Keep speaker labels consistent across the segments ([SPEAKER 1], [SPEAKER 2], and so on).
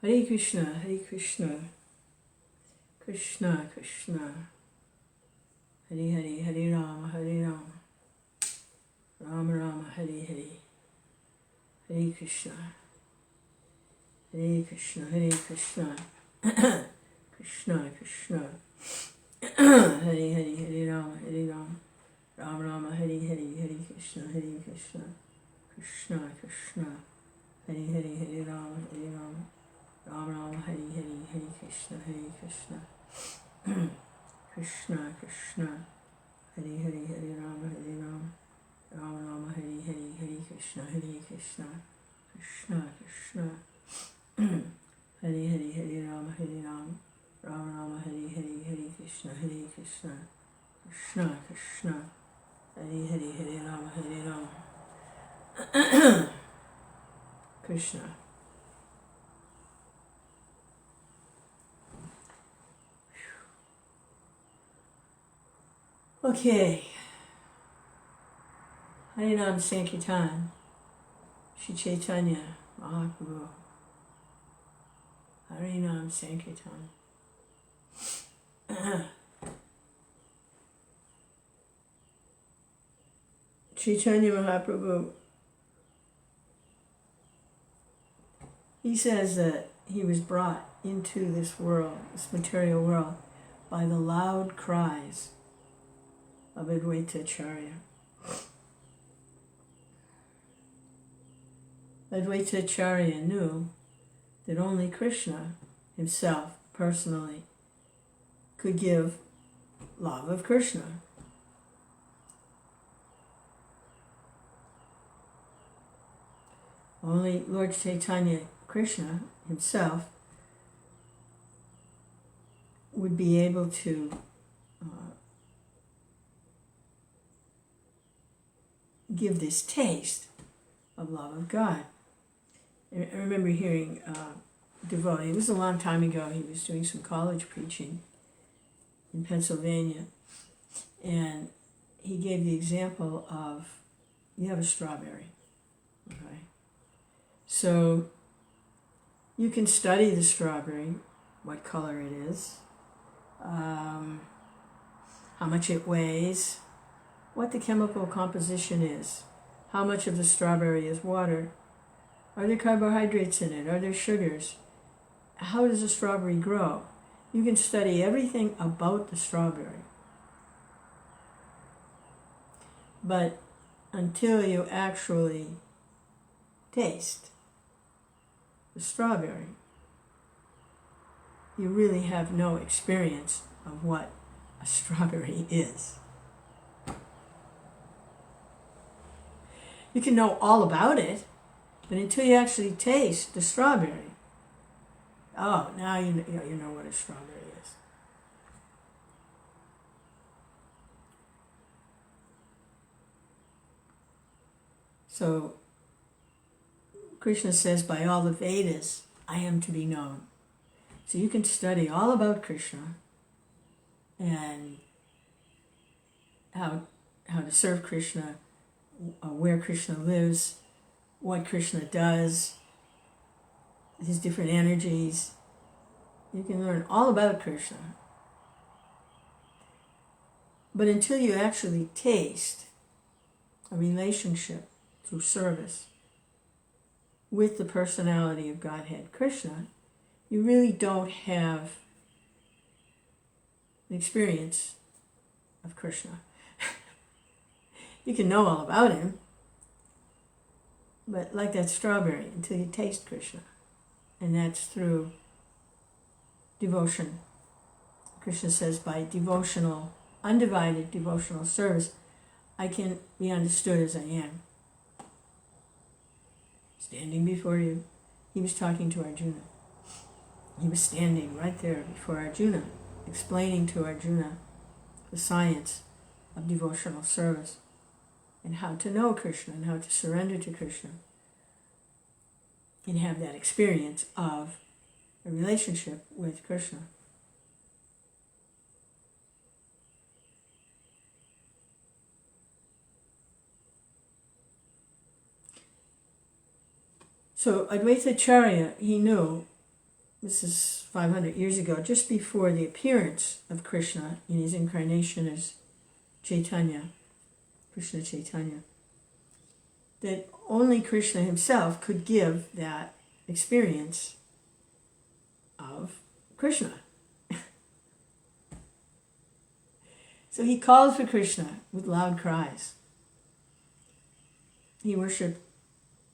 [SPEAKER 1] Hare Krishna, Hare Krishna, Krishna Krishna, Hare Hare, Hare Rama, Hare Rama, Rama Rama, Hare Hare, Hare Krishna, Hare Krishna, Hare Krishna, Krishna Krishna, Hare Hare, Hare Rama, Hare Rama, Rama Rama, Hare Hare, Hare Krishna, Hare Krishna, Krishna Krishna, Hare Hare, Hare Rama, Hare Rama, Rama Rama, Hare Hare, Hare Krishna, Hare Krishna, Krishna Krishna, Hare Hare, Hare Rama, Hare Rama, Rama Rama, Hare Hare, Hare Krishna, Hare Krishna, Krishna Krishna, Hare Hare, Hare Rama, Hare Rama, Rama Rama, Hare Hare, Hare Krishna, Hare Krishna, Krishna Krishna, Hare Hare, Hare Rama, Hare Rama, Krishna. Okay. Harinam Sankirtan, Shri Chaitanya Mahaprabhu. Harinam Sankirtan. Chaitanya Mahaprabhu, he says that he was brought into this world, this material world, by the loud cries of Advaita Acharya. Advaita Acharya knew that only Krishna himself, personally, could give love of Krishna. Only Lord Chaitanya Krishna himself would be able to give this taste of love of God. I remember hearing a devotee, it was a long time ago, he was doing some college preaching in Pennsylvania, and he gave the example of, you have a strawberry, okay? So you can study the strawberry, what color it is, how much it weighs, what the chemical composition is, how much of the strawberry is water, are there carbohydrates in it, are there sugars, how does a strawberry grow? You can study everything about the strawberry. But until you actually taste the strawberry, you really have no experience of what a strawberry is. You can know all about it, but until you actually taste the strawberry, oh, now you know what a strawberry is. So Krishna says, by all the Vedas, I am to be known. So you can study all about Krishna and how to serve Krishna, where Krishna lives, what Krishna does, his different energies. You can learn all about Krishna. But until you actually taste a relationship through service with the personality of Godhead Krishna, you really don't have an experience of Krishna. You can know all about him, but like that strawberry, until you taste Krishna. And that's through devotion. Krishna says, by devotional, undivided devotional service, I can be understood as I am. Standing before you, he was talking to Arjuna. He was standing right there before Arjuna, explaining to Arjuna the science of devotional service and how to know Krishna and how to surrender to Krishna and have that experience of a relationship with Krishna. So Advaita Acharya, he knew this is 500 years ago, just before the appearance of Krishna in his incarnation as Chaitanya, Krishna Chaitanya, that only Krishna himself could give that experience of Krishna. So he called for Krishna with loud cries. He worshipped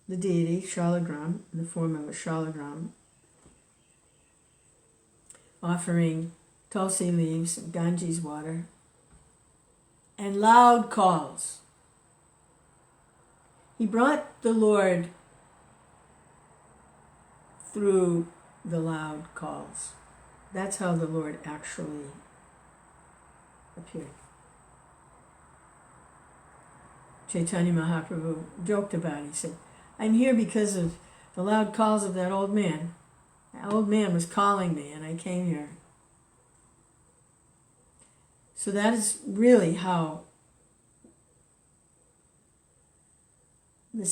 [SPEAKER 1] the deity Shalagram in the form of a shalagram, offering tulsi leaves and Ganges water, and loud calls. He brought the Lord through the loud calls. That's how the Lord actually appeared. Chaitanya Mahaprabhu joked about it. He said, I'm here because of the loud calls of that old man. That old man was calling me and I came here. So that is really how the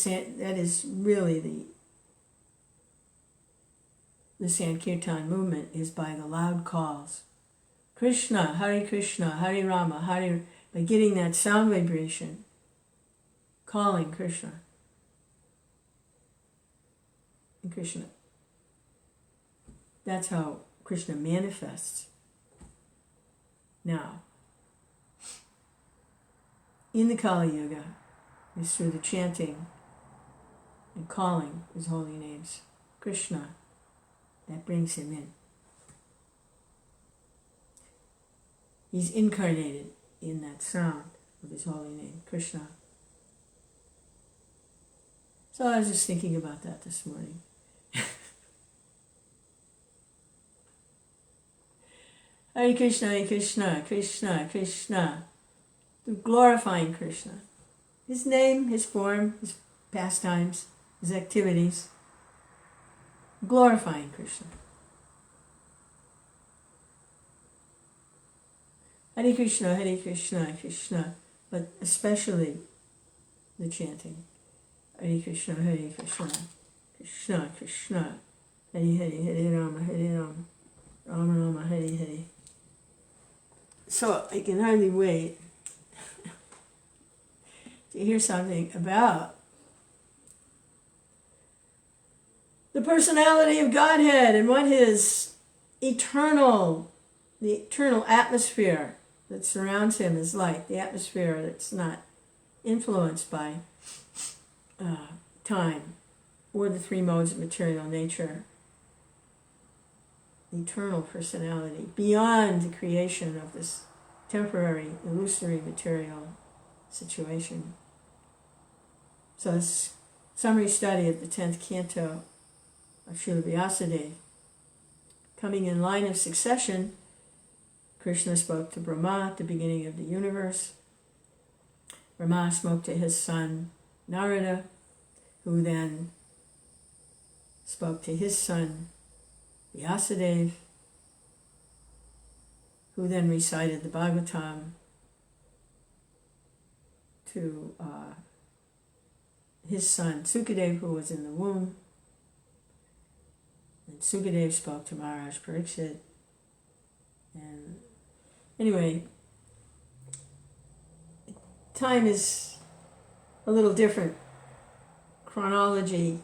[SPEAKER 1] Sankirtan movement is by the loud calls. Krishna, Hare Rama, by getting that sound vibration, calling Krishna. And Krishna. That's how Krishna manifests. Now, in the Kali Yuga, is through the chanting and calling his holy names, Krishna, that brings him in. He's incarnated in that sound of his holy name, Krishna. So I was just thinking about that this morning. Hare Krishna, Krishna, Krishna. Glorifying Krishna. His name, his form, his pastimes, his activities. Glorifying Krishna. Hare Krishna, Krishna. But especially the chanting. Hare Krishna, Krishna, Krishna. Hare Hare, Rama, Rama Rama, Hare Hare. So I can hardly wait to hear something about the personality of Godhead and what his the eternal atmosphere that surrounds him is like, the atmosphere that's not influenced by time or the three modes of material nature. The eternal personality beyond the creation of this temporary, illusory material situation. So this summary study of the 10th canto of Srila Vyasadeva. Coming in line of succession, Krishna spoke to Brahma at the beginning of the universe. Brahma spoke to his son Narada, who then spoke to his son Vyasadeva, who then recited the Bhagavatam to his son Sukadeva, who was in the womb. And Sukadeva spoke to Maharaj Pariksit. And anyway, time is a little different. Chronology,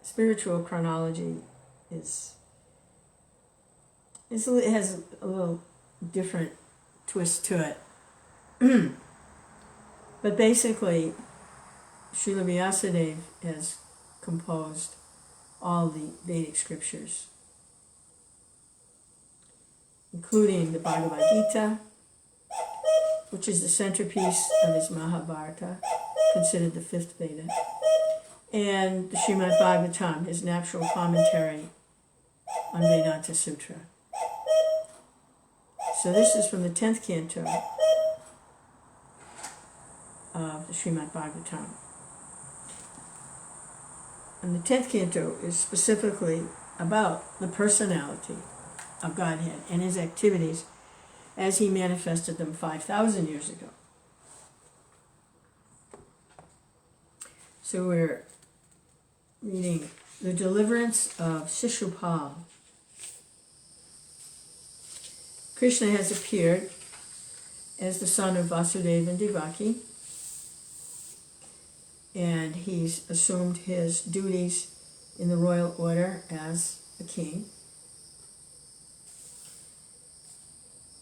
[SPEAKER 1] spiritual chronology it has a little different twist to it. But basically, Srila Vyasadeva has composed all the Vedic scriptures, including the Bhagavad Gita, which is the centerpiece of his Mahabharata, considered the fifth Veda, and the Srimad Bhagavatam, his natural commentary on Vedanta Sutra. So this is from the 10th canto of the Srimad Bhagavatam. And the 10th canto is specifically about the personality of Godhead and his activities as he manifested them 5,000 years ago. So we're reading the Deliverance of Śiśupāla, Krishna has appeared as the son of Vasudeva and Devaki, and he's assumed his duties in the royal order as a king.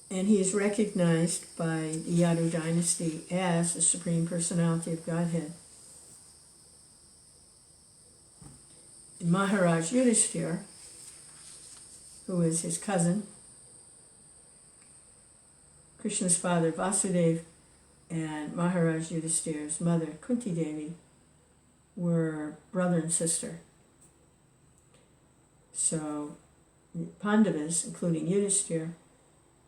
[SPEAKER 1] And he is recognized by the Yadu dynasty as the Supreme Personality of Godhead. And Maharaj Yudhishthira, who is his cousin, Krishna's father Vasudeva and Maharaj Yudhishthira's mother Kunti Devi were brother and sister. So the Pandavas, including Yudhishthira,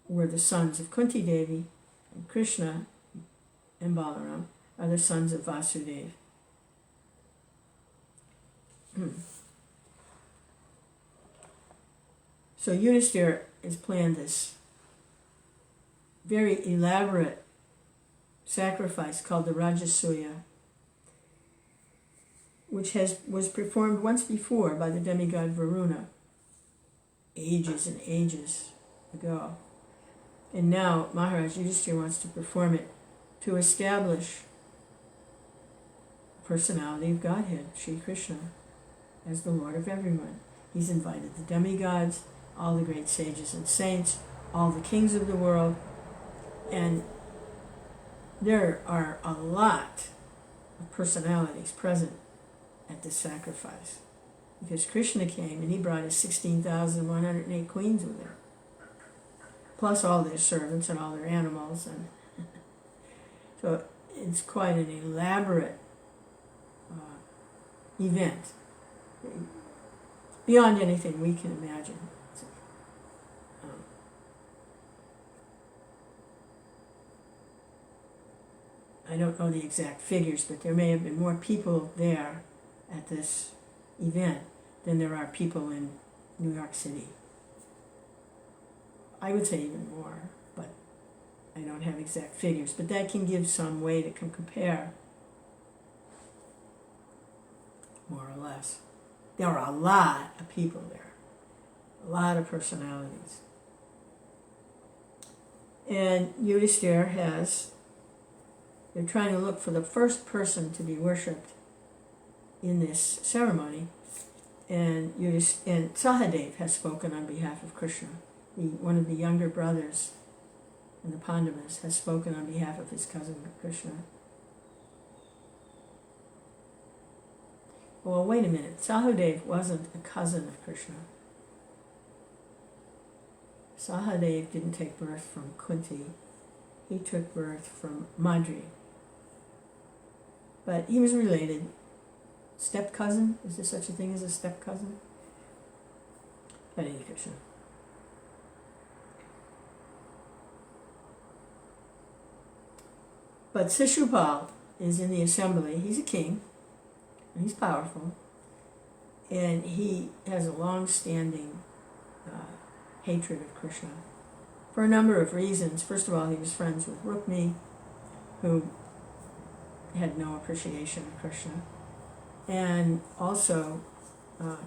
[SPEAKER 1] were the sons of Kunti Devi, and Krishna and Balaram are the sons of Vasudeva. So Yudhishthira has planned this very elaborate sacrifice called the Rajasuya, which was performed once before by the demigod Varuna, ages and ages ago. And now Maharaj Yudhishthira wants to perform it to establish the personality of Godhead, Sri Krishna, as the Lord of everyone. He's invited the demigods, all the great sages and saints, all the kings of the world, and there are a lot of personalities present at this sacrifice, because Krishna came and he brought his 16,108 queens with him, plus all their servants and all their animals, and so it's quite an elaborate event, beyond anything we can imagine. I don't know the exact figures, but there may have been more people there at this event than there are people in New York City. I would say even more, but I don't have exact figures. But that can give some way to compare, more or less. There are a lot of people there, a lot of personalities. And Yudhishthira they're trying to look for the first person to be worshipped in this ceremony, and Sahadev has spoken on behalf of Krishna. One of the younger brothers in the Pandavas has spoken on behalf of his cousin Krishna. Well, wait a minute. Sahadev wasn't a cousin of Krishna. Sahadev didn't take birth from Kunti. He took birth from Madri. But he was related. Step cousin? Is there such a thing as a step cousin? Hare Krishna. But Śiśupāla is in the assembly. He's a king, and he's powerful, and he has a long-standing hatred of Krishna for a number of reasons. First of all, he was friends with Rukmi, who had no appreciation of Krishna, and also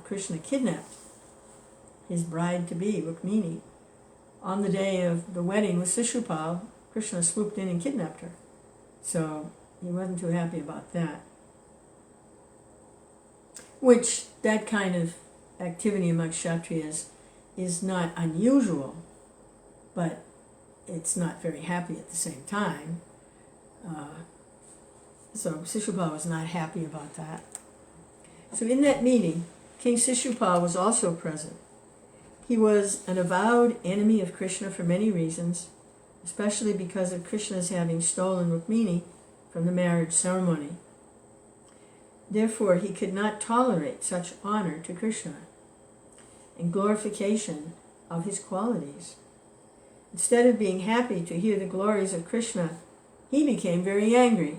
[SPEAKER 1] Krishna kidnapped his bride-to-be, Rukmini. On the day of the wedding with Śiśupāla, Krishna swooped in and kidnapped her. So he wasn't too happy about that. Which, that kind of activity among Kshatriyas is not unusual, but it's not very happy at the same time. So Śiśupāla was not happy about that. So in that meeting, King Śiśupāla was also present. He was an avowed enemy of Krishna for many reasons, especially because of Krishna's having stolen Rukmini from the marriage ceremony. Therefore, he could not tolerate such honor to Krishna and glorification of his qualities. Instead of being happy to hear the glories of Krishna, he became very angry.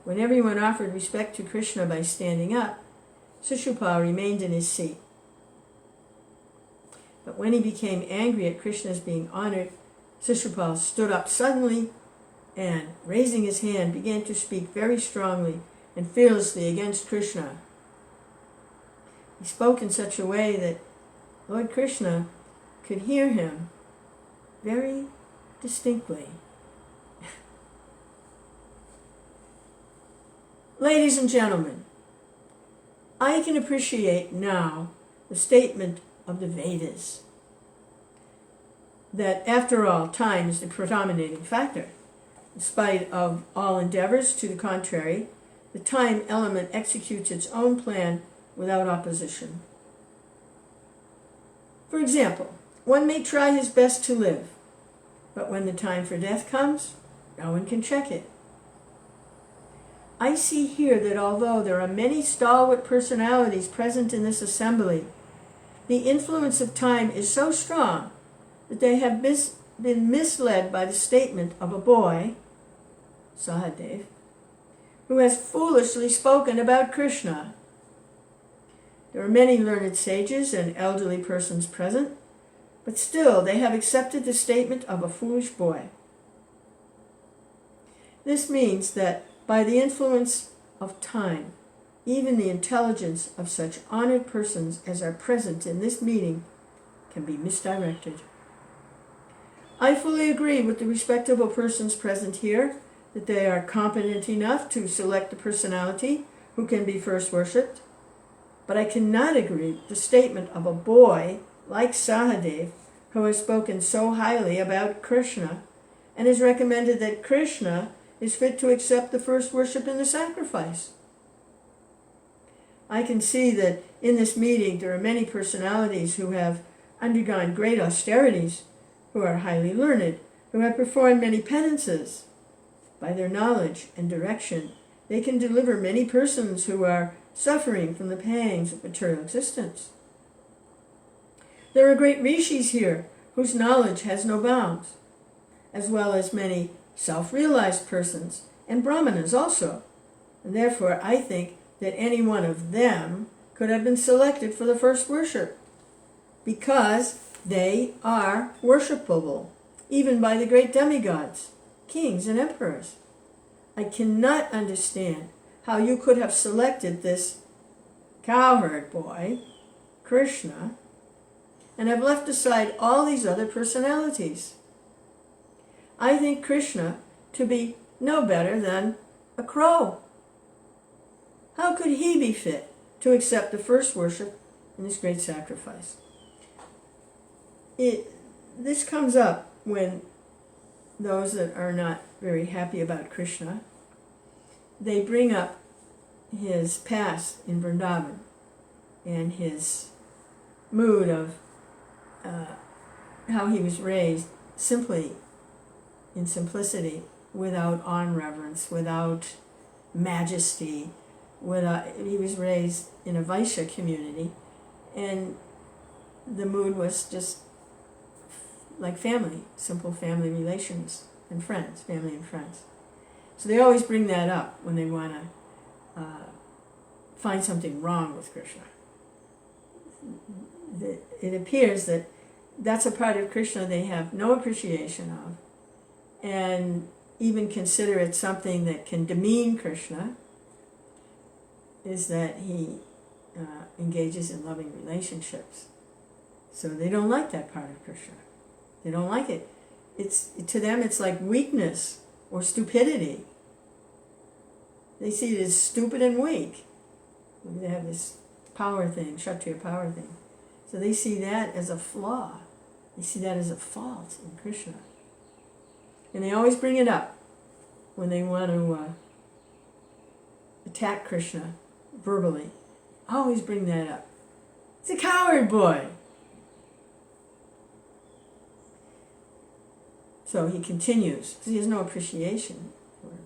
[SPEAKER 1] When everyone offered respect to Krishna by standing up, Śiśupāla remained in his seat. But when he became angry at Krishna's being honored, Śiśupāla stood up suddenly and, raising his hand, began to speak very strongly and fearlessly against Krishna. He spoke in such a way that Lord Krishna could hear him very distinctly. Ladies and gentlemen, I can appreciate now the statement of the Vedas that, after all, time is the predominating factor. In spite of all endeavors to the contrary, the time element executes its own plan without opposition. For example, one may try his best to live, but when the time for death comes, no one can check it. I see here that although there are many stalwart personalities present in this assembly, the influence of time is so strong that they have been misled by the statement of a boy, Sahadev, who has foolishly spoken about Krishna. There are many learned sages and elderly persons present, but still they have accepted the statement of a foolish boy. This means that by the influence of time, even the intelligence of such honored persons as are present in this meeting can be misdirected. I fully agree with the respectable persons present here that they are competent enough to select the personality who can be first worshipped, but I cannot agree with the statement of a boy like Sahadev who has spoken so highly about Krishna and has recommended that Krishna is fit to accept the first worship in the sacrifice. I can see that in this meeting there are many personalities who have undergone great austerities, who are highly learned, who have performed many penances. By their knowledge and direction, they can deliver many persons who are suffering from the pangs of material existence. There are great rishis here whose knowledge has no bounds, as well as many self-realized persons and brahmanas also, and therefore I think that any one of them could have been selected for the first worship, because they are worshipable, even by the great demigods, kings and emperors. I cannot understand how you could have selected this cowherd boy, Krishna, and have left aside all these other personalities. I think Krishna to be no better than a crow. How could he be fit to accept the first worship in this great sacrifice? This comes up when those that are not very happy about Krishna, they bring up his past in Vrindavan and his mood of how he was raised simply in simplicity, without awe and reverence, without majesty, he was raised in a Vaishya community, and the mood was just like family, simple family relations and friends, family and friends. So they always bring that up when they want to find something wrong with Krishna. It appears that that's a part of Krishna they have no appreciation of, and even consider it something that can demean Krishna, is that he engages in loving relationships. So they don't like that part of Krishna. They don't like it. To them it's like weakness or stupidity. They see it as stupid and weak. They have this power thing, Kshatriya power thing. So they see that as a flaw. They see that as a fault in Krishna. And they always bring it up when they want to attack Krishna verbally. Always bring that up. It's a coward boy. So he continues, because he has no appreciation for it.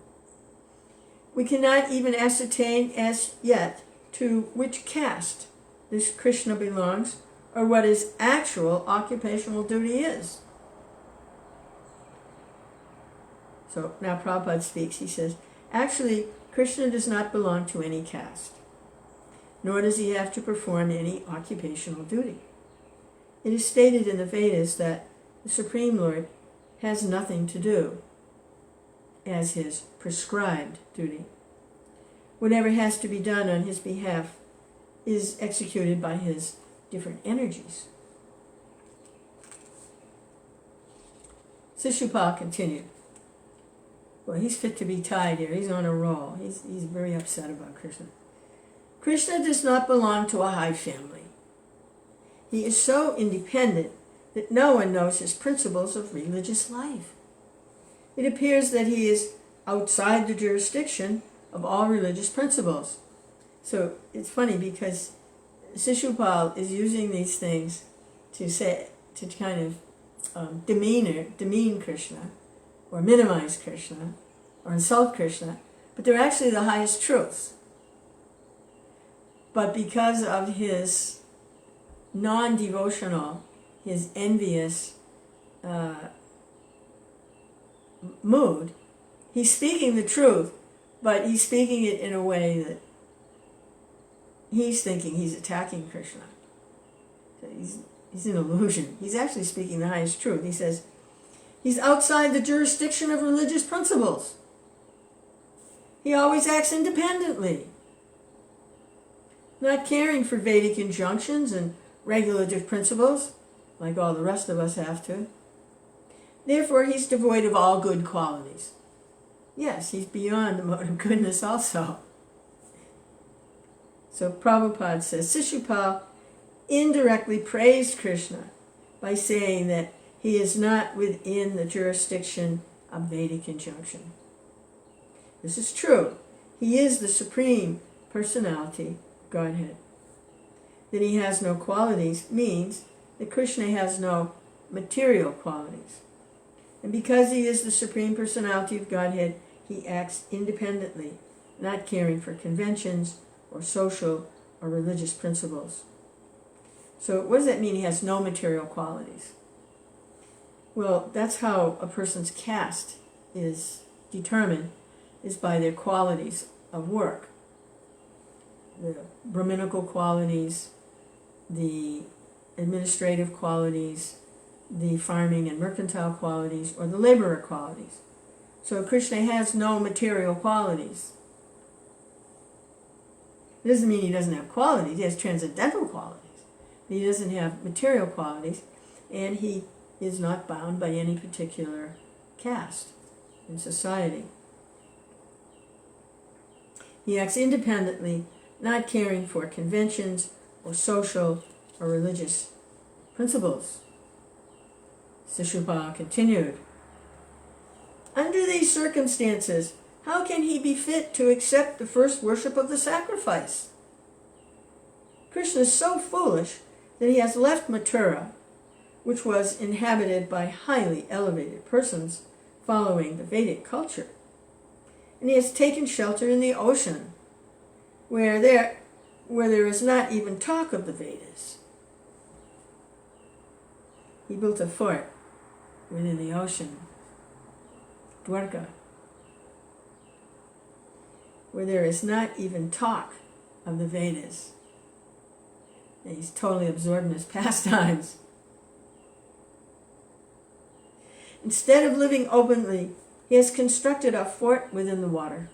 [SPEAKER 1] We cannot even ascertain as yet to which caste this Krishna belongs, or what his actual occupational duty is. So now Prabhupada speaks. He says, actually, Krishna does not belong to any caste, nor does he have to perform any occupational duty. It is stated in the Vedas that the Supreme Lord has nothing to do as his prescribed duty. Whatever has to be done on his behalf is executed by his different energies. Śiśupāla continued. Well, he's fit to be tied here. He's on a roll. He's very upset about Krishna. Krishna does not belong to a high family. He is so independent that no one knows his principles of religious life. It appears that he is outside the jurisdiction of all religious principles. So it's funny because Śiśupāla is using these things to kind of demean Krishna, or minimize Krishna, or insult Krishna, but they're actually the highest truths. But because of his non-devotional, his envious mood, he's speaking the truth, but he's speaking it in a way that he's thinking he's attacking Krishna. So he's an illusion. He's actually speaking the highest truth. He says, he's outside the jurisdiction of religious principles. He always acts independently, not caring for Vedic injunctions and regulative principles, like all the rest of us have to. Therefore, he's devoid of all good qualities. Yes, he's beyond the mode of goodness also. So Prabhupada says, Śiśupāla indirectly praised Krishna by saying that he is not within the jurisdiction of Vedic injunction. This is true. He is the Supreme Personality, Godhead. That he has no qualities means that Krishna has no material qualities. And because he is the Supreme Personality of Godhead, he acts independently, not caring for conventions or social or religious principles. So what does that mean, he has no material qualities? Well, that's how a person's caste is determined, is by their qualities of work. The Brahminical qualities, the administrative qualities, the farming and mercantile qualities, or the laborer qualities. So Krishna has no material qualities. It doesn't mean he doesn't have qualities. He has transcendental qualities. But he doesn't have material qualities, and he is not bound by any particular caste in society. He acts independently, not caring for conventions or social or religious principles. Śiśupāla continued, under these circumstances, how can he be fit to accept the first worship of the sacrifice? Krishna is so foolish that he has left Mathura, which was inhabited by highly elevated persons following the Vedic culture, and he has taken shelter in the ocean, where there is not even talk of the Vedas. He built a fort within the ocean, Dwarka, where there is not even talk of the Vedas. And he's totally absorbed in his pastimes. Instead of living openly, he has constructed a fort within the water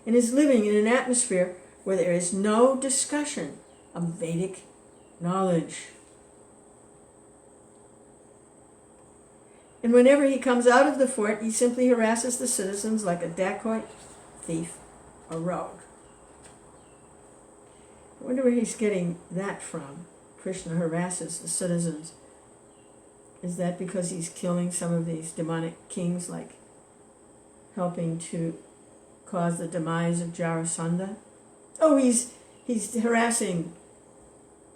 [SPEAKER 1] and is living in an atmosphere where there is no discussion of Vedic knowledge. And whenever he comes out of the fort, he simply harasses the citizens like a dacoit, thief, or rogue. I wonder where he's getting that from. Krishna harasses the citizens. Is that because he's killing some of these demonic kings, like helping to cause the demise of Jarasandha? Oh, he's harassing.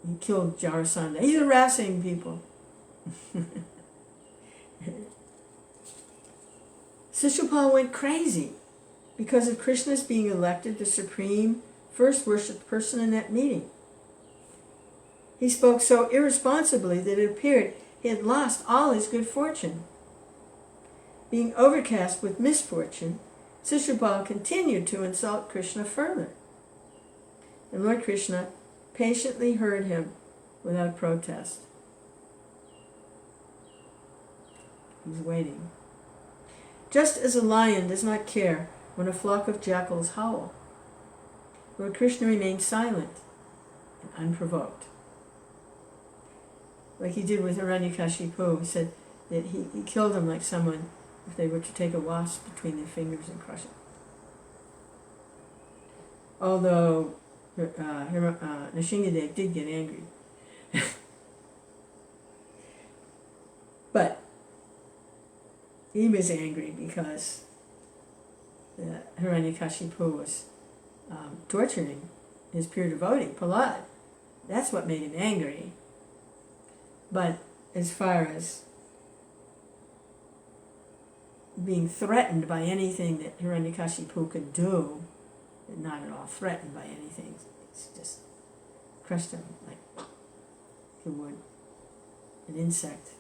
[SPEAKER 1] He killed Jarasandha. He's harassing people. Śiśupāla went crazy because of Krishna's being elected the supreme first worshipped person in that meeting. He spoke so irresponsibly that it appeared he had lost all his good fortune. Being overcast with misfortune, Śiśupāla continued to insult Krishna further. And Lord Krishna patiently heard him without protest. He's waiting. Just as a lion does not care when a flock of jackals howl, Lord Krishna remained silent and unprovoked. Like he did with Hiranyakashipu. He said that he killed them like someone if they were to take a wasp between their fingers and crush it. Although Nrsimhadev did get angry. But he was angry because Hiranyakashipu was torturing his pure devotee, Prahlad. That's what made him angry. But as far as being threatened by anything that Hiranyakashipu could do, not at all threatened by anything, it's just crushed him like he would an insect.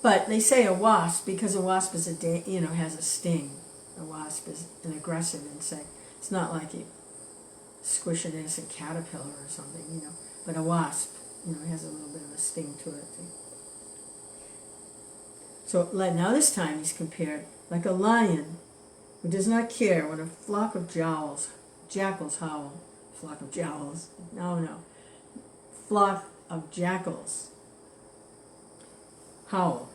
[SPEAKER 1] But they say a wasp because a wasp is has a sting. A wasp is an aggressive insect. It's not like you squish an innocent caterpillar or something, But a wasp, has a little bit of a sting to it. So now this time he's compared like a lion who does not care when a flock of jackals howl. Flock of jowls? No. Flock of jackals howl.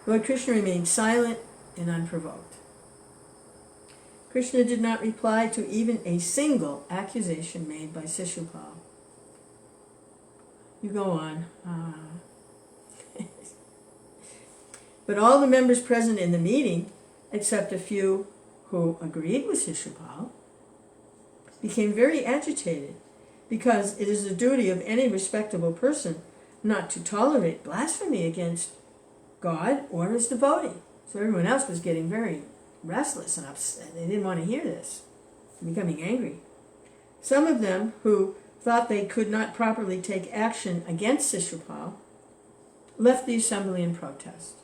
[SPEAKER 1] Lord Krishna remained silent and unprovoked. Krishna did not reply to even a single accusation made by Śiśupāla. You go on. But all the members present in the meeting, except a few who agreed with Śiśupāla, became very agitated, because it is the duty of any respectable person not to tolerate blasphemy against God or his devotee. So everyone else was getting very restless and upset. They didn't want to hear this, becoming angry. Some of them who thought they could not properly take action against Śiśupāla left the assembly in protest,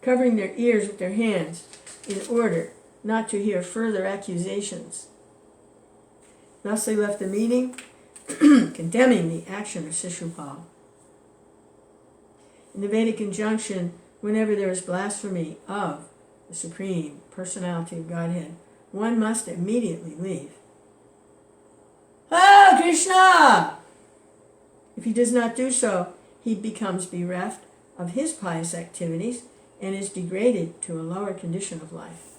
[SPEAKER 1] covering their ears with their hands in order not to hear further accusations. Thus they left the meeting condemning the action of Śiśupāla. In the Vedic injunction, whenever there is blasphemy of the Supreme Personality of Godhead, one must immediately leave. Oh, Krishna! If he does not do so, he becomes bereft of his pious activities and is degraded to a lower condition of life.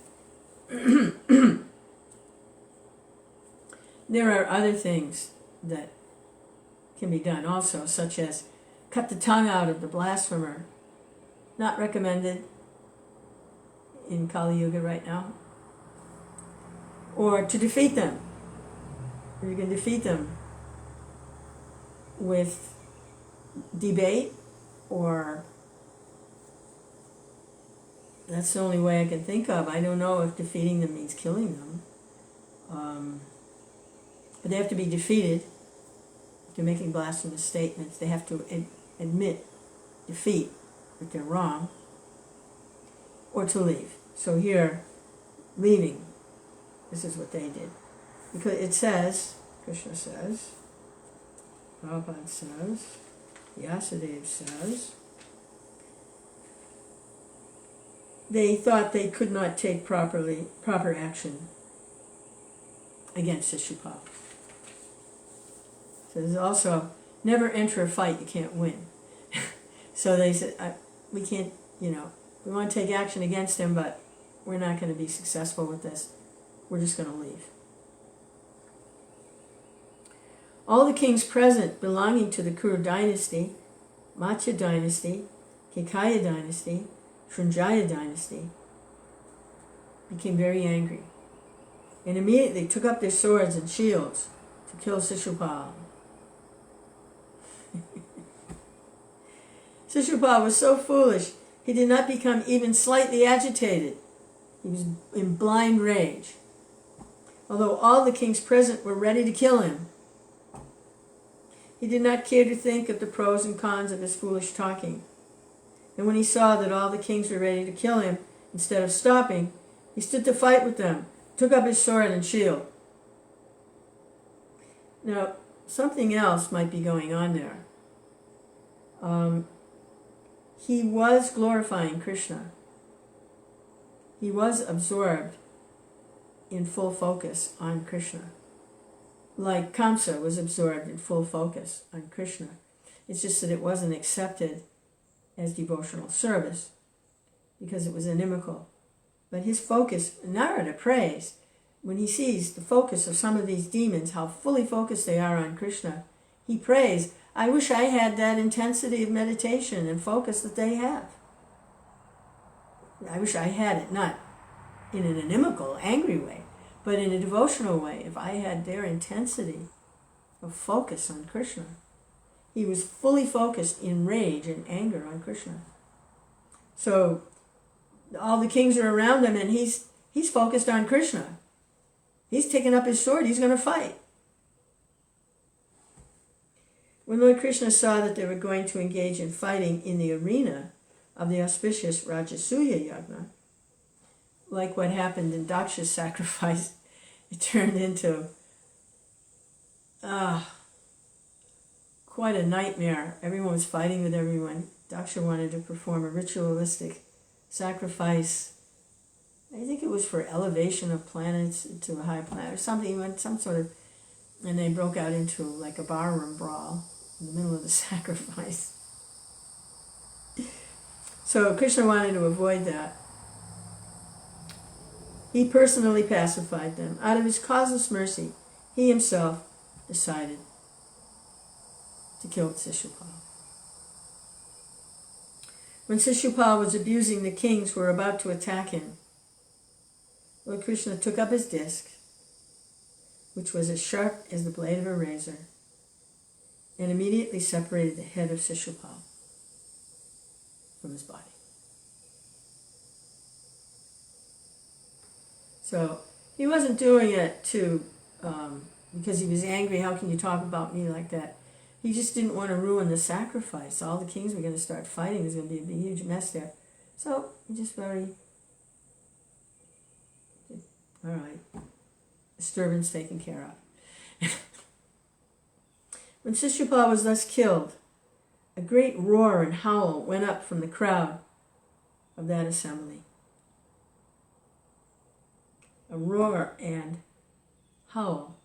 [SPEAKER 1] There are other things that can be done also, such as cut the tongue out of the blasphemer. Not recommended in Kali Yuga right now. Or to defeat them. You can defeat them with debate, or that's the only way I can think of. I don't know if defeating them means killing them. But they have to be defeated. If they're making blasphemous statements, they have to admit defeat, that they're wrong, or to leave. So here, leaving, this is what they did. Because it says, Krishna says, Prabhupada says, Vyasadeva says, they thought they could not take proper action against Śiśupāla. So there's also, never enter a fight you can't win. So they said, we can't, we want to take action against him, but we're not going to be successful with this. We're just going to leave. All the kings present belonging to the Kuru dynasty, Matsya dynasty, Kekaya dynasty, Srinjaya dynasty, became very angry and immediately took up their swords and shields to kill Śiśupāla. Śiśupāla was so foolish, he did not become even slightly agitated. He was in blind rage. Although all the kings present were ready to kill him, he did not care to think of the pros and cons of his foolish talking. And when he saw that all the kings were ready to kill him, instead of stopping, he stood to fight with them, took up his sword and shield. Now, something else might be going on there. He was glorifying Krishna. He was absorbed in full focus on Krishna. like Kamsa was absorbed in full focus on Krishna. It's just that it wasn't accepted as devotional service because it was inimical. But his focus, Narada prays, when he sees the focus of some of these demons, how fully focused they are on Krishna, he prays, I wish I had that intensity of meditation and focus that they have. I wish I had it, not in an inimical, angry way, but in a devotional way. If I had their intensity of focus on Krishna. He was fully focused in rage and anger on Krishna. So all the kings are around him and he's focused on Krishna. He's taken up his sword, he's going to fight. When Lord Krishna saw that they were going to engage in fighting in the arena of the auspicious Rajasuya Yagna, like what happened in Daksha's sacrifice, it turned into quite a nightmare. Everyone was fighting with everyone. Daksha wanted to perform a ritualistic sacrifice. I think it was for elevation of planets to a high planet or something, some sort of, and they broke out into like a barroom brawl in the middle of the sacrifice. So Krishna wanted to avoid that. He personally pacified them. Out of his causeless mercy, he himself decided to kill Śiśupāla. When Śiśupāla was abusing the kings who were about to attack him, Lord Krishna took up his disc, which was as sharp as the blade of a razor, and immediately separated the head of Śiśupāla from his body. So he wasn't doing it because he was angry. How can you talk about me like that? He just didn't want to ruin the sacrifice. All the kings were going to start fighting. There's going to be a huge mess there. So he just all right, disturbance taken care of. When Śiśupāla was thus killed, a great roar and howl went up from the crowd of that assembly. A roar and howl.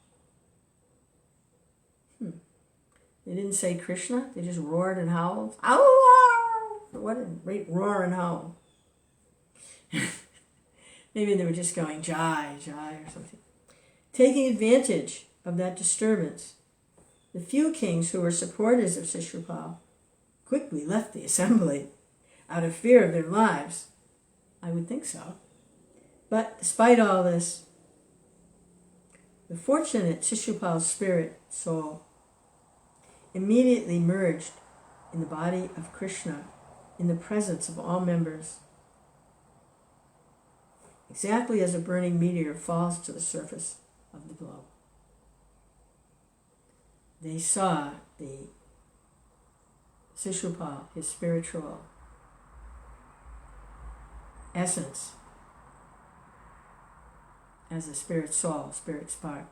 [SPEAKER 1] They didn't say Krishna, they just roared and howled. Ow! What a great roar and howl. Maybe they were just going Jai, Jai or something. Taking advantage of that disturbance, the few kings who were supporters of Śiśupāla quickly left the assembly out of fear of their lives. I would think so. But despite all this, the fortunate Śiśupāla's spirit, soul, immediately merged in the body of Krishna in the presence of all members, exactly as a burning meteor falls to the surface of the globe. They saw the Śiśupāla, his spiritual essence, as a spirit soul, spirit spark,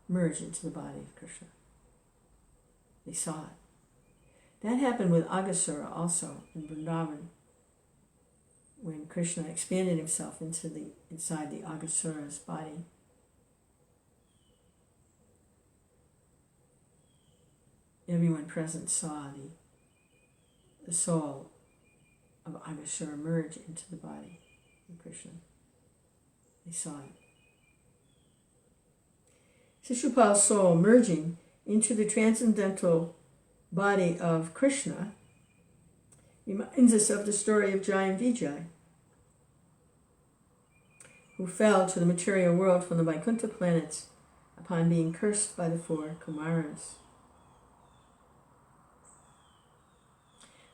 [SPEAKER 1] merge into the body of Krishna. They saw it. That happened with Aghasura also in Vrindavan, when Krishna expanded himself inside the Aghasura's body. Everyone present saw the soul of Aghasura merge into the body of Krishna. They saw it. Śiśupāla's soul merging into the transcendental body of Krishna reminds us of the story of Jai and Vijay, who fell to the material world from the Vaikuntha planets upon being cursed by the 4 Kumaras.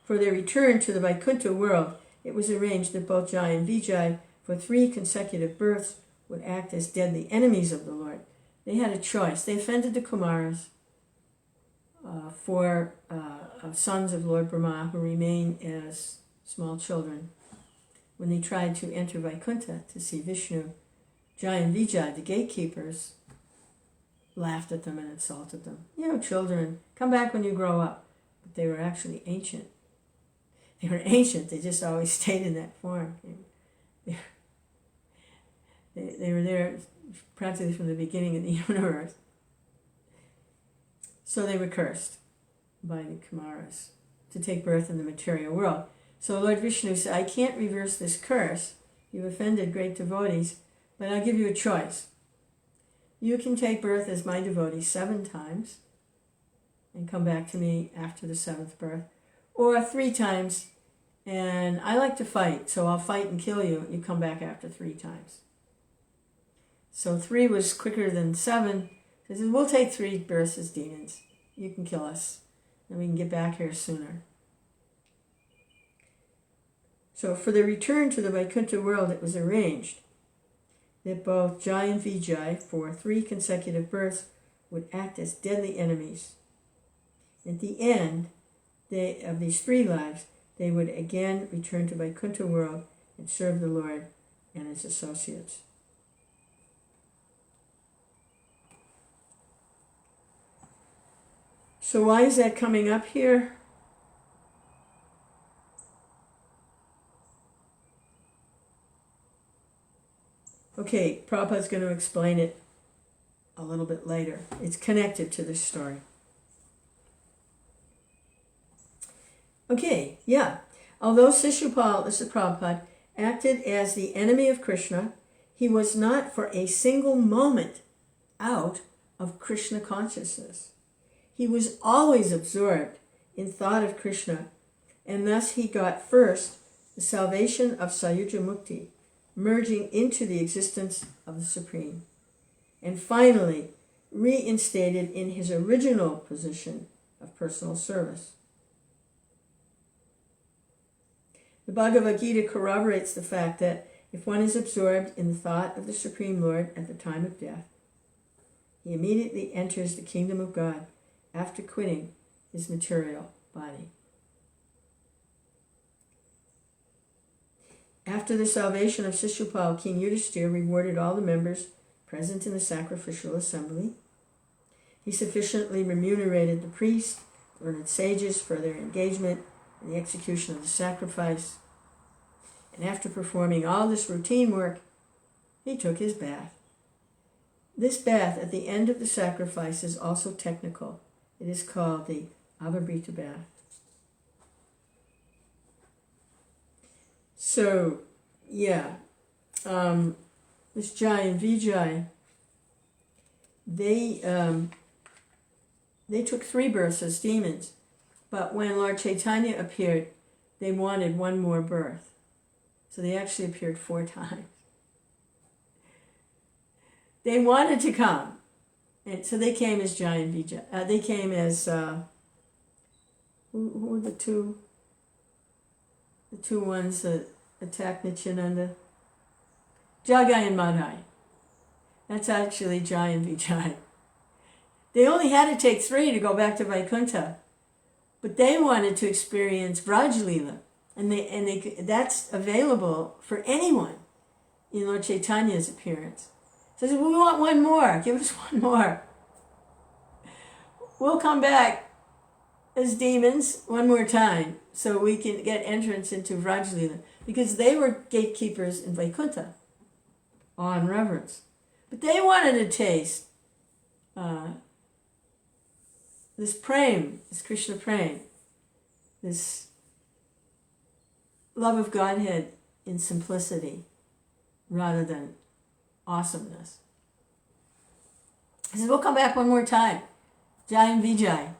[SPEAKER 1] For their return to the Vaikuntha world, it was arranged that both Jai and Vijay, for 3 consecutive births, would act as deadly enemies of the Lord. They had a choice. They offended the Kumaras, 4 sons of Lord Brahma who remain as small children. When they tried to enter Vaikuntha to see Vishnu, Jai and Vijay, the gatekeepers, laughed at them and insulted them. You know, children, come back when you grow up. But they were actually ancient. They were ancient. They just always stayed in that form. They were there practically from the beginning of the universe. So they were cursed by the Kumaras to take birth in the material world. So Lord Vishnu said, I can't reverse this curse. You've offended great devotees, but I'll give you a choice. You can take birth as my devotee 7 times and come back to me after the 7th birth, or 3 times, and I like to fight, so I'll fight and kill you. You come back after 3 times. So 3 was quicker than 7. He says, we'll take 3 births as demons. You can kill us, and we can get back here sooner. So for the return to the Vaikuntha world, it was arranged that both Jai and Vijay, for 3 consecutive births, would act as deadly enemies. At the end of these 3 lives, they would again return to Vaikuntha world and serve the Lord and his associates. So why is that coming up here? Okay, Prabhupada's going to explain it a little bit later. It's connected to this story. Okay, yeah. Although Śiśupāla, this is Prabhupada, acted as the enemy of Krishna, he was not for a single moment out of Krishna consciousness. He was always absorbed in thought of Krishna, and thus he got first the salvation of Sayuja Mukti, merging into the existence of the Supreme, and finally reinstated in his original position of personal service. The Bhagavad Gita corroborates the fact that if one is absorbed in the thought of the Supreme Lord at the time of death, he immediately enters the kingdom of God after quitting his material body. After the salvation of Śiśupāla, King Yudhishthira rewarded all the members present in the sacrificial assembly. He sufficiently remunerated the priests, learned sages for their engagement in the execution of the sacrifice. And after performing all this routine work, he took his bath. This bath at the end of the sacrifice is also technical. It is called the Avabrita bath. So, yeah, this Jai and Vijay, they took 3 births as demons, but when Lord Chaitanya appeared, they wanted 1 more birth. So they actually appeared 4 times. They wanted to come, and so they came as Jai and Vijay. They came as who were the two ones that attacked Nityananda? Jagai and Madhai. That's actually Jai and Vijay. They only had to take 3 to go back to Vaikuntha, but they wanted to experience Vraj Leela, and that's available for anyone in Lord Chaitanya's appearance. So they said, we want 1 more. Give us 1 more. We'll come back as demons 1 more time so we can get entrance into Vraj Leela, because they were gatekeepers in Vaikuntha, awe and reverence. But they wanted to taste this prem, this Krishna prem, this love of Godhead in simplicity rather than awesomeness. He says, we'll come back 1 more time, Jai and Vijay,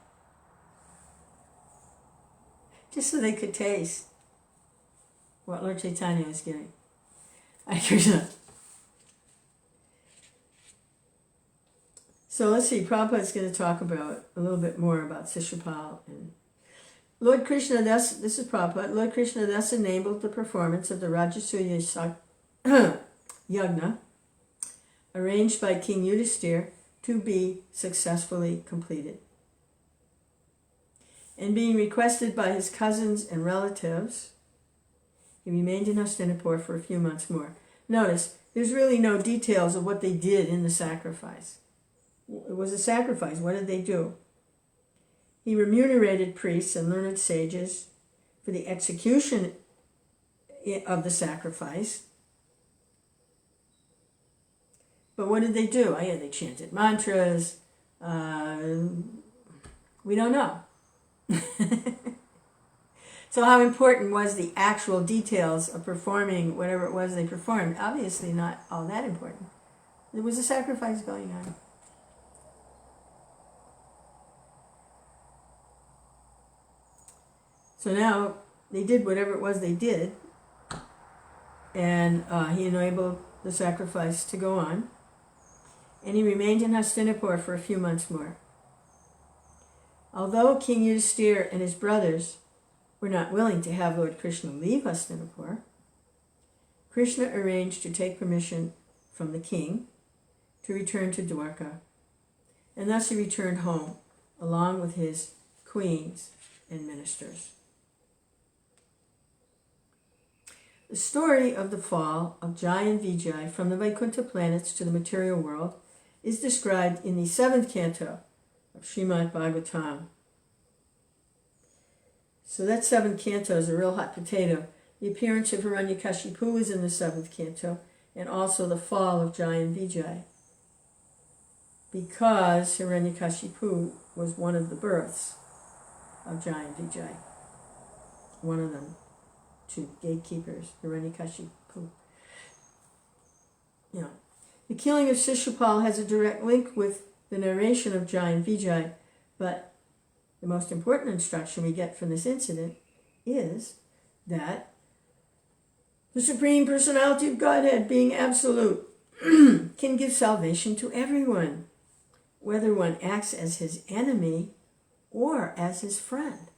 [SPEAKER 1] just so they could taste what Lord Chaitanya was getting. Hare Krishna. So let's see, Prabhupada is going to talk about a little bit more about Śiśupāla. And Lord Krishna thus, this is Prabhupada, Lord Krishna thus enabled the performance of the Rajasuya Yagna, arranged by King Yudhishthira, to be successfully completed. And being requested by his cousins and relatives, he remained in Hastinapur for a few months more. Notice, there's really no details of what they did in the sacrifice. It was a sacrifice. What did they do? He remunerated priests and learned sages for the execution of the sacrifice. But what did they do? They chanted mantras, We don't know. So how important was the actual details of performing whatever it was they performed? Obviously not all that important. There was a sacrifice going on. So now they did whatever it was they did, and he enabled the sacrifice to go on, and he remained in Hastinapur for a few months more. Although King Yudhisthira and his brothers were not willing to have Lord Krishna leave Hastinapur, Krishna arranged to take permission from the king to return to Dwarka, and thus he returned home along with his queens and ministers. The story of the fall of Jai and Vijay from the Vaikuntha planets to the material world is described in the 7th canto of Srimad Bhagavatam. So that 7th canto is a real hot potato. The appearance of Hiranyakashipu is in the 7th canto, and also the fall of Jai and Vijay, because Hiranyakashipu was one of the births of Jai and Vijay. One of them, 2 gatekeepers, Hiranyakashipu. The killing of Śiśupāla has a direct link with the narration of Jai and Vijay, but the most important instruction we get from this incident is that the Supreme Personality of Godhead, being absolute, can give salvation to everyone, whether one acts as his enemy or as his friend.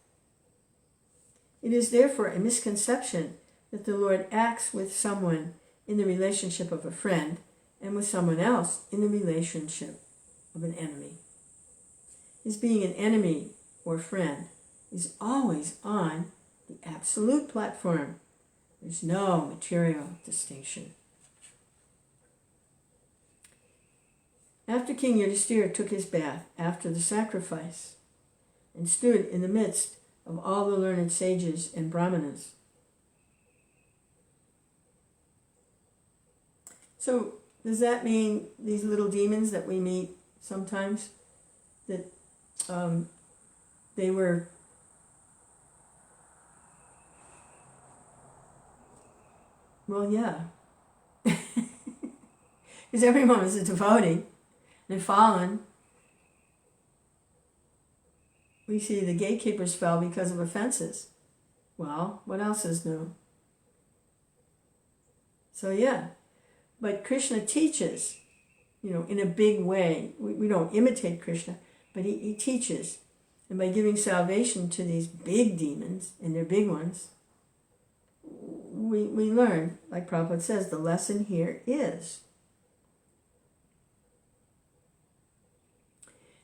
[SPEAKER 1] It is therefore a misconception that the Lord acts with someone in the relationship of a friend and with someone else in the relationship of an enemy. His being an enemy or friend is always on the absolute platform. There's no material distinction. After King Yudhisthira took his bath after the sacrifice and stood in the midst of all the learned sages and brahmanas. So does that mean these little demons that we meet sometimes, that they were well, yeah. Because everyone was a devotee. They've fallen. We see the gatekeepers fell because of offenses. Well, what else is new? So yeah, but Krishna teaches, in a big way. We don't imitate Krishna, but he teaches. And by giving salvation to these big demons, and they're big ones, we learn, like Prabhupada says, the lesson here is,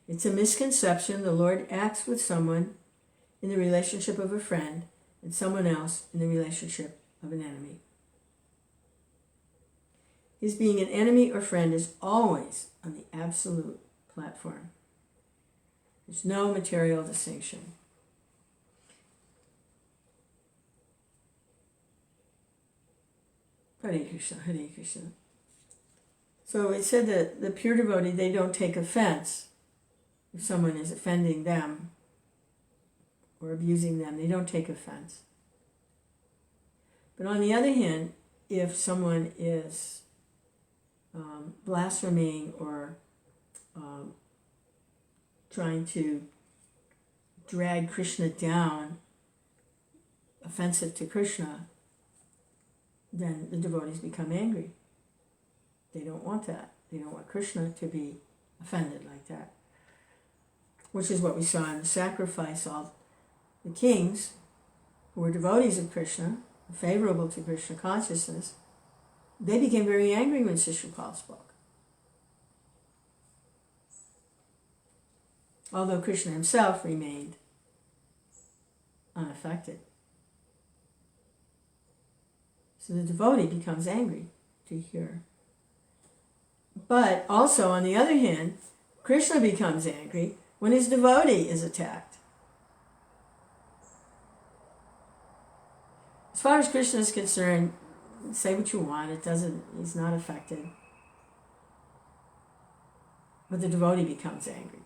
[SPEAKER 1] it's a misconception the Lord acts with someone in the relationship of a friend and someone else in the relationship of an enemy. His being an enemy or friend is always on the absolute platform. There's no material distinction. Hare Krishna, Hare Krishna. So it said that the pure devotee, they don't take offense if someone is offending them or abusing them. They don't take offense. But on the other hand, if someone is blaspheming or trying to drag Krishna down, offensive to Krishna, then the devotees become angry. They don't want that. They don't want Krishna to be offended like that. Which is what we saw in the sacrifice. All the kings who were devotees of Krishna, favorable to Krishna consciousness, they became very angry when Śiśupāla spoke. Although Krishna himself remained unaffected. So the devotee becomes angry to hear. But also, on the other hand, Krishna becomes angry when his devotee is attacked. As far as Krishna is concerned, say what you want, he's not affected. But the devotee becomes angry.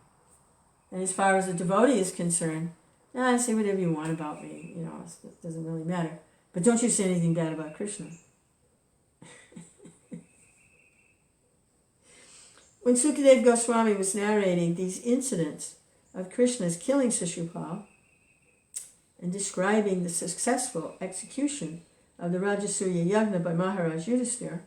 [SPEAKER 1] And as far as the devotee is concerned, say whatever you want about me, it doesn't really matter. But don't you say anything bad about Krishna. When Sukadeva Goswami was narrating these incidents of Krishna's killing Śiśupāla and describing the successful execution of the Rajasuya Yagna by Maharaj Yudhisthira,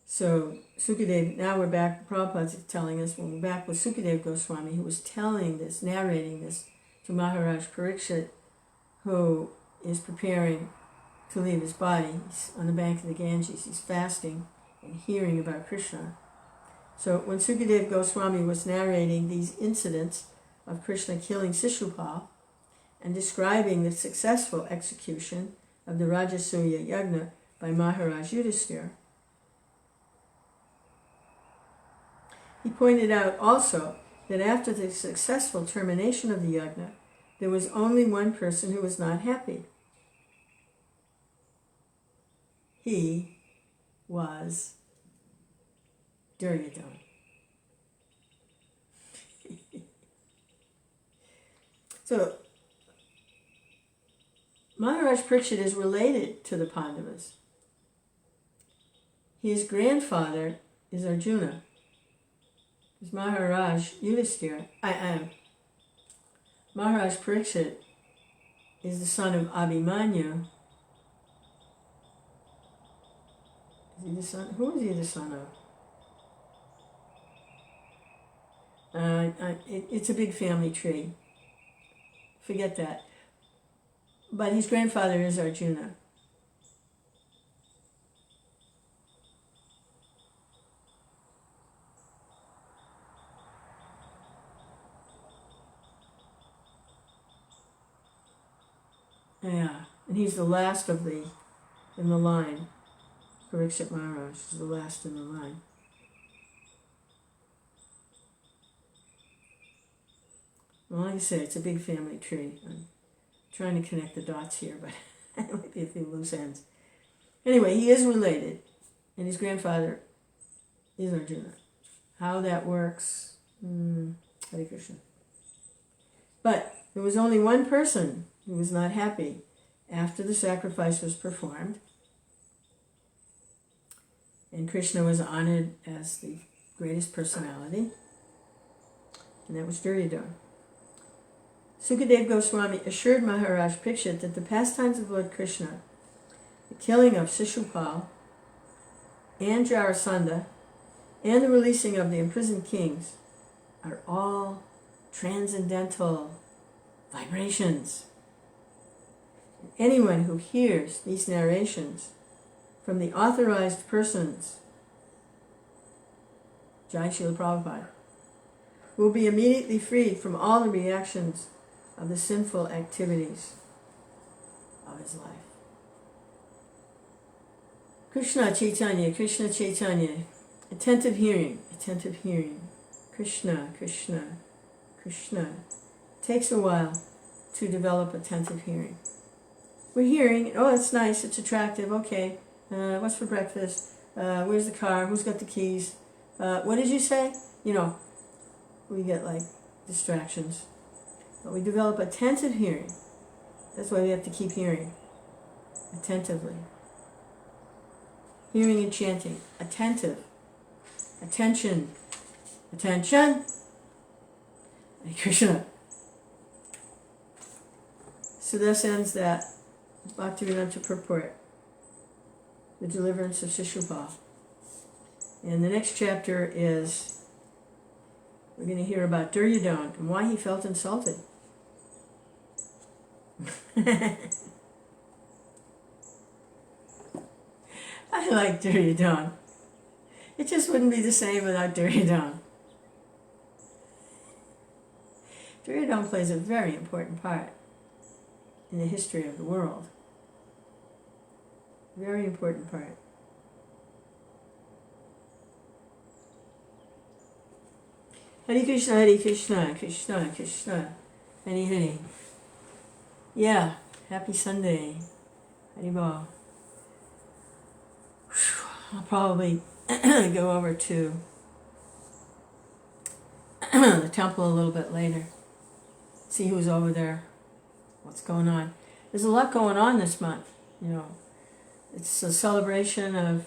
[SPEAKER 1] so Sukadeva, now we're back, Prabhupada's telling us, when we're back with Sukadeva Goswami, who was telling this, narrating this to Maharaj Parikshit, who is preparing to leave his body. He's on the bank of the Ganges, he's fasting and hearing about Krishna. So when Sukadeva Goswami was narrating these incidents of Krishna killing Śiśupāla and describing the successful execution of the Rajasuya Yagna by Maharaj Yudhisthira, he pointed out also that after the successful termination of the yagna, there was only one person who was not happy. He was Duryodhana. So, Maharaj Parikshit is related to the Pandavas. His grandfather is Arjuna. His Maharaj Yudhisthira, Maharaj Parikshit is the son of Abhimanyu. Is he the son? Who is he the son of? It's a big family tree. Forget that. But his grandfather is Arjuna. Yeah, and he's the last in the line. Parikshit Maharaj is the last in the line. Well, like I say, it's a big family tree. I'm trying to connect the dots here, but there might be a few loose ends. Anyway, he is related, and his grandfather is Arjuna. How that works, Hare Krishna. But there was only one person who was not happy after the sacrifice was performed, and Krishna was honored as the greatest personality, and that was Duryodhana. Sukadeva Goswami assured Maharaj Parikshit that the pastimes of Lord Krishna, the killing of Śiśupāla and Jarasandha, and the releasing of the imprisoned kings are all transcendental vibrations. Anyone who hears these narrations from the authorized persons, Jai Srila Prabhupada, will be immediately freed from all the reactions of the sinful activities of his life. Krishna Chaitanya, Krishna Chaitanya, attentive hearing, Krishna, Krishna, Krishna. It takes a while to develop attentive hearing. We're hearing, oh, it's nice, it's attractive, okay, what's for breakfast, where's the car, who's got the keys, what did you say? We get like distractions. But we develop attentive hearing. That's why we have to keep hearing attentively. Hearing and chanting, attentive, attention, attention, and Krishna. So this ends that Bhaktivedanta purport, the Deliverance of Śiśupāla. And the next chapter is, we're going to hear about Duryodhana and why he felt insulted. I like Duryodhana. It just wouldn't be the same without Duryodhana. Duryodhana plays a very important part in the history of the world. Very important part. Hare Krishna, Krishna Krishna, Hare Hare. Yeah, happy Sunday. Hare Bol. I'll probably go over to the temple a little bit later. See who's over there, what's going on. There's a lot going on this month, you know. It's a celebration of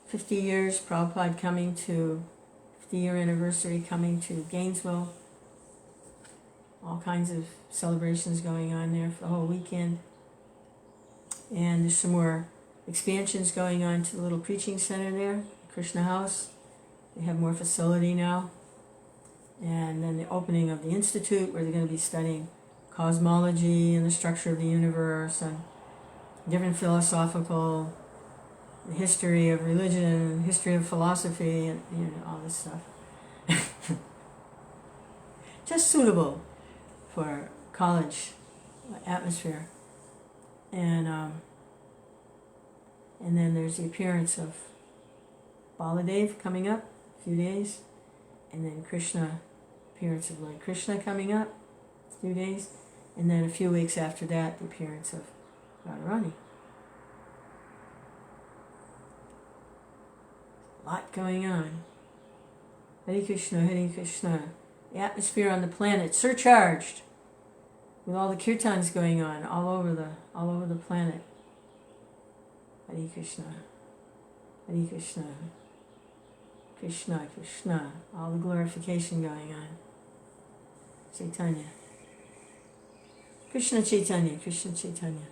[SPEAKER 1] 50 years, Prabhupada coming to, 50-year anniversary coming to Gainesville. All kinds of celebrations going on there for the whole weekend. And there's some more expansions going on to the little preaching center there, Krishna House. They have more facility now. And then the opening of the Institute, where they're going to be studying cosmology and the structure of the universe and different philosophical, the history of religion, history of philosophy, and you know, all this stuff. Just suitable for college atmosphere. And then there's the appearance of Baladev coming up, a few days. And then Krishna, appearance of Lord Krishna coming up, a few days. And then a few weeks after that, the appearance of Radharani. A lot going on. Hare Krishna, Hare Krishna. The atmosphere on the planet surcharged with all the kirtans going on all over the planet. Hare Krishna, Hare Krishna, Krishna, Krishna. All the glorification going on. Chaitanya. Krishna Chaitanya, Krishna Chaitanya.